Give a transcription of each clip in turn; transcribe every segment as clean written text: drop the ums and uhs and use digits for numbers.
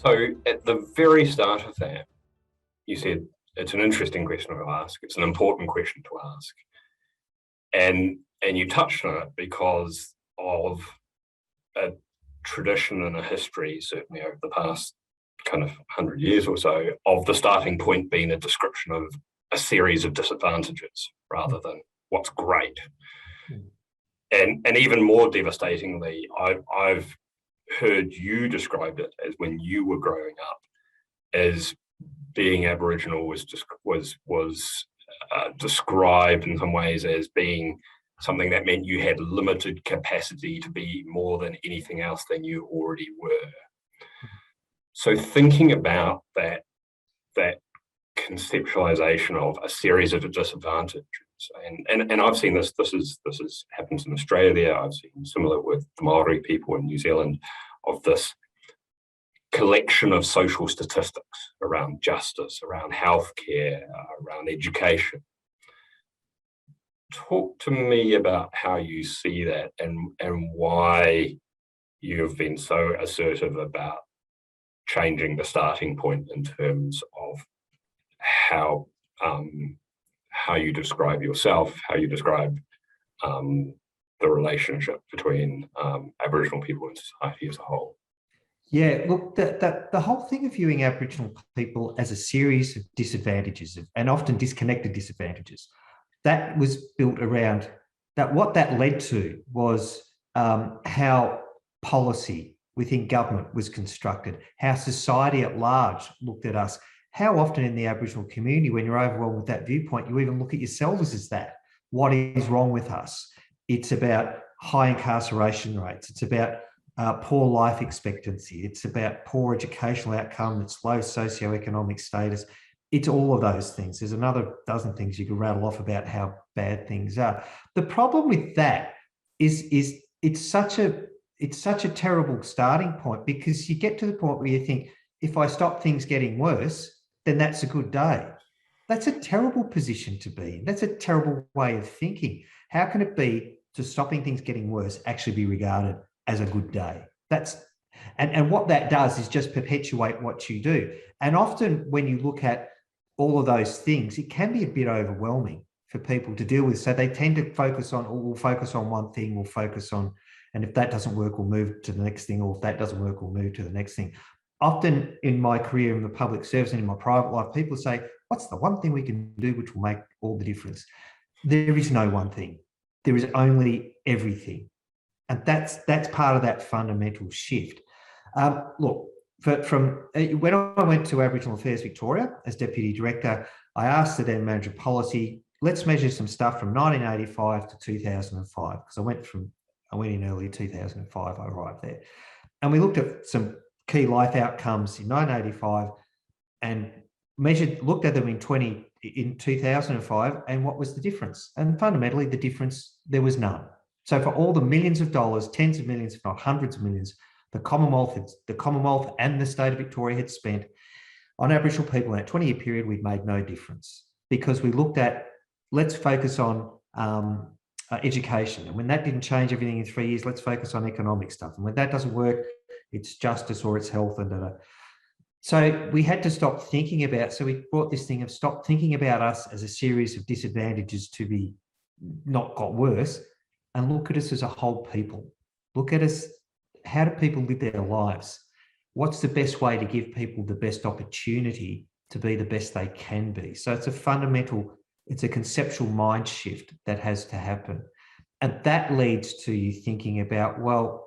So at the very start of that, you said it's an interesting question to ask. It's an important question to ask, and you touched on it because of a tradition and a history, certainly over the past kind of 100 years or so, of the starting point being a description of a series of disadvantages rather than what's great. And even more devastatingly, I've heard you describe it as when you were growing up as being Aboriginal was described in some ways as being something that meant you had limited capacity to be more than anything else than you already were. So thinking about that conceptualization of a series of disadvantages, and I've seen this happens in Australia. I've seen similar with the Maori people in New Zealand, of this collection of social statistics around justice, around healthcare, around education. Talk to me about how you see that and why you've been so assertive about changing the starting point in terms of how you describe yourself, how you describe the relationship between Aboriginal people and society as a whole. Yeah, look, the whole thing of viewing Aboriginal people as a series of disadvantages and often disconnected disadvantages, that was built around that. What that led to was how policy within government was constructed, how society at large looked at us. How often in the Aboriginal community, when you're overwhelmed with that viewpoint, you even look at yourselves as that. What is wrong with us? It's about high incarceration rates. It's about poor life expectancy. It's about poor educational outcome. It's low socioeconomic status. It's all of those things. There's another dozen things you could rattle off about how bad things are. The problem with that is it's such a terrible starting point, because you get to the point where you think, if I stop things getting worse, then that's a good day. That's a terrible position to be in. That's a terrible way of thinking. How can it be to stopping things getting worse actually be regarded as a good day? And what that does is just perpetuate what you do. And often when you look at all of those things, it can be a bit overwhelming for people to deal with. So they tend to focus on, we'll focus on one thing, we'll focus on, and if that doesn't work, we'll move to the next thing, or if that doesn't work, we'll move to the next thing. Often in my career in the public service and in my private life, people say, what's the one thing we can do which will make all the difference? There is no one thing. There is only everything. And that's part of that fundamental shift. Look, from when I went to Aboriginal Affairs Victoria as Deputy Director, I asked the then Manager of Policy, let's measure some stuff from 1985 to 2005, because I went in early 2005, I arrived there. And we looked at some key life outcomes in 1985 and looked at them in 2005, and what was the difference? And fundamentally, the difference, there was none. So for all the millions of dollars, tens of millions, if not hundreds of millions, the Commonwealth and the state of Victoria had spent on Aboriginal people in that 20-year period, we'd made no difference, because we looked at, let's focus on education. And when that didn't change everything in 3 years, let's focus on economic stuff. And when that doesn't work, it's justice or it's health. So we had to stop thinking about, so we brought this thing of stop thinking about us as a series of disadvantages to be not got worse, and look at us as a whole people. Look at us, how do people live their lives? What's the best way to give people the best opportunity to be the best they can be? So it's a conceptual mind shift that has to happen. And that leads to you thinking about, well,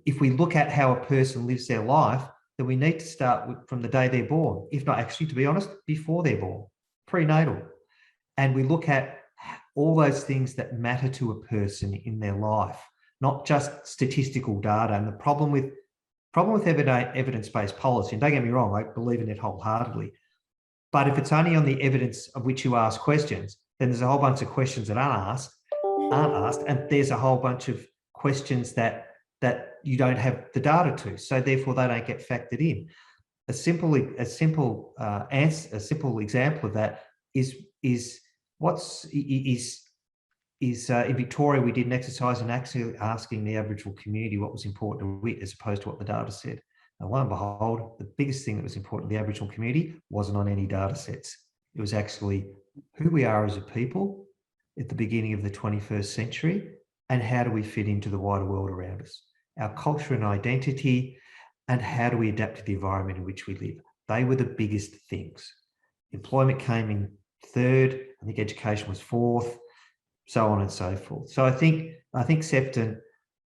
if we look at how a person lives their life, then we need to start from the day they're born, if not actually, to be honest, before they're born, prenatal. And we look at all those things that matter to a person in their life, not just statistical data. And the problem with evidence-based policy, and don't get me wrong, I believe in it wholeheartedly, but if it's only on the evidence of which you ask questions, then there's a whole bunch of questions that aren't asked, and there's a whole bunch of questions that you don't have the data to, so therefore they don't get factored in. A simple example of that is in Victoria, we did an exercise in actually asking the Aboriginal community what was important to it as opposed to what the data said. And lo and behold, the biggest thing that was important to the Aboriginal community wasn't on any data sets. It was actually who we are as a people at the beginning of the 21st century and how do we fit into the wider world around us. Our culture and identity and how do we adapt to the environment in which we live. They were the biggest things. Employment came in third. I think education was fourth, so on and so forth. So I think Septon,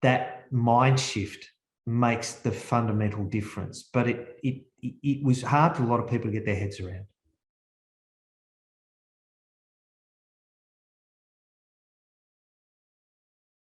that mind shift makes the fundamental difference, but it was hard for a lot of people to get their heads around.